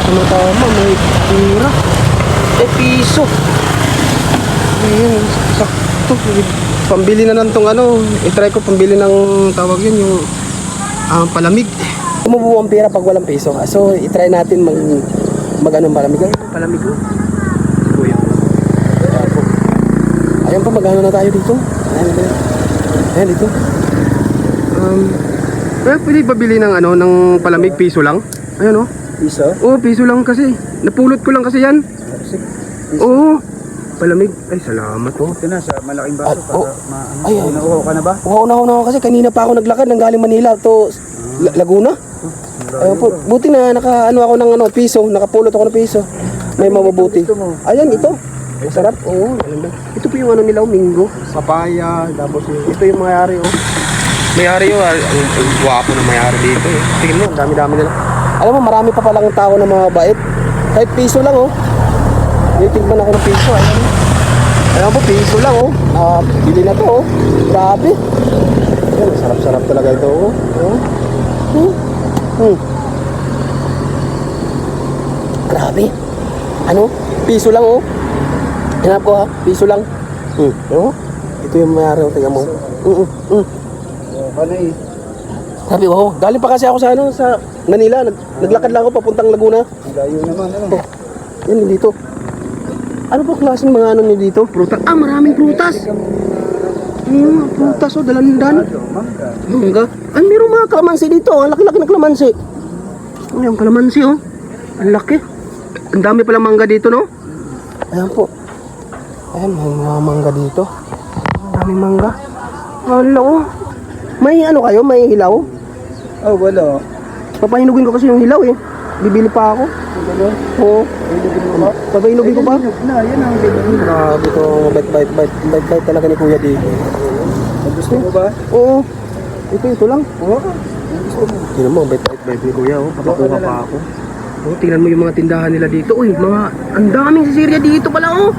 Tama-tama, may pira. Piso. Ayun, sakto. Pambili na lang tong ano. I-try ko pambili ng tawag yun, yung palamig. Umubuo ang pira pag walang piso. So, i-try natin mag-anong palamig. Ay, palamig ko. Kuya. Ayan po, mag-ano na tayo dito. Ayan dito. Pwede ba bili ng ano, ng palamig, piso lang? Ayan o. Piso? Oo, piso lang kasi. Napulot ko lang kasi yan. Oo. Palamig. Ay, salamat oh. Ito na, sa malaking baso para maano. Ay, Nauuhaw ka na ba? Uhaw na ako kasi kanina pa ako naglakad ng galing Manila to Laguna. Ayun po, buti na naka-ano ako ng ano, piso. Nakapulot ako ng piso. May mabubuti. Ayan, ito. Masarap. Oo. Ito po yung ano nila, mingo. Papaya. Tapos ito yung mayari oh. Mayari oh. Ang guwapo na mayari dito eh. Tingnan mo, ang dami-dami nila. Alam mo, marami pa palang tao na mga bait. Kahit piso lang oh. Tingnan ako ng piso. Ayan po, piso lang oh. Bili na to oh. Grabe. Ayan, sarap-sarap talaga ito oh. Grabe. Ano? Piso lang oh. Hinap ko ha, piso lang. Oh. Ito yung mayari oh, tingnan mo. Panay. Grabe oh. Galing pa kasi ako sa ano, sa Manila. Naglakad lang ako papuntang Laguna. Ang layo naman, ano? Yan dito. Ano po klaseng mga ano niyo dito? Prutas. Maraming prutas. Prutas oh, dalandan. Mangga. Ay, mayroong mga kalamansi dito. Ang laki-laki ng kalamansi. Ay, ang kalamansi oh. Ang laki. Ang dami pala mangga dito, no? Ayan po. Ayan, may mga mangga dito. Ang dami mangga. Wala oh. May ano kayo? May hilaw? Oh, wala. Papahinugin ko kasi yung hilaw eh. Bibili pa ako. Oo. Papahinugin ko pa. Na, yan ang bibili. Grabe ito. Bite talaga ni Kuya dito. Gusto mo ba? Oo. Ito lang. Oo. Tingnan mo, bite ni Kuya. Papakuha pa ako. Tingnan mo yung mga tindahan nila dito. Uy, ang daming sisirya dito pala oh.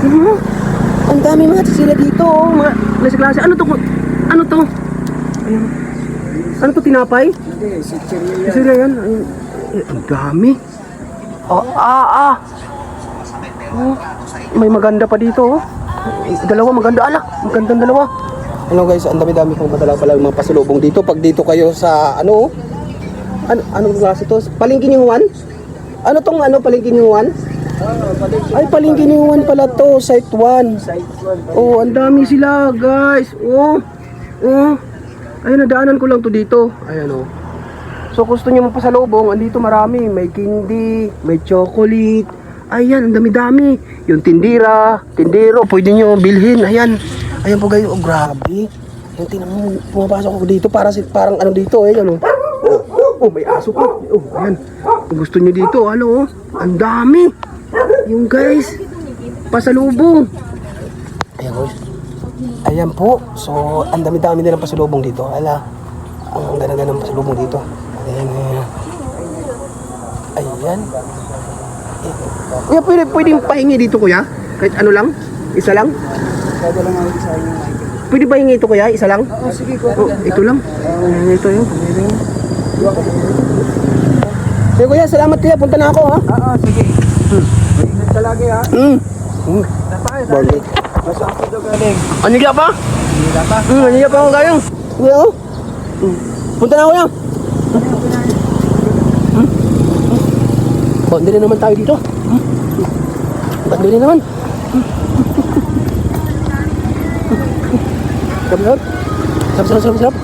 Tingnan mo. Ang daming mga sisirya dito oh. Mga klase-klase. Ano to? Ayun. Ano to, tinapay? Hindi, sitsirya yan. Sisirya yan. Ang dami. May maganda pa dito oh. Dalawa maganda. Magandang dalawa. Hello guys, ang dami-dami pang padala pala mga pasalubong dito. Pag dito kayo sa ano, anong klase to? Palengke ni Juan? Ano tong ano, palengke ni Juan? Ay, palengke ni Juan pala to, Site 1. Oh, ang dami sila guys. Oh. Ayun, nadaanan ko lang to dito. Ayan oh. So gusto niyo mapasalubong, andito marami. May candy, may chocolate. Ayan, ang dami-dami. Yung tindero, pwede niyo bilhin. Ayan po guys. Oh, grabe. Yung tingnan mo, pumapasok ako dito parang ano dito eh. Ano? Oh, may aso pa. Oh, ayan. Kung gusto niyo dito, ano oh. Ang dami. Yung guys, pasalubong. Ayan guys. Ayan po. So, ang dami-dami nilang pasalubong dito. Ala, ang ganda ng pasalubong dito. Ayan. Kuya, pwedeng pahingi dito kuya? Kahit ano lang? Isa lang? Pwede lang ako isa yung mic. Pwede ba hingi ito kuya? Isa lang? Oo, sige ko. Ito lang? Ito yun. Sige kuya, salamat kuya. Punta na ako ha? Oo, sige. Ingat ka lagi ha. Napakay, dali. Masaan ko doon galing? Aniga pa? Hila pa? Aniga pa akong gayong. Kuya oh. Punta na ako kuya. Bandi na naman tayo dito. Bandi na naman. Sarap.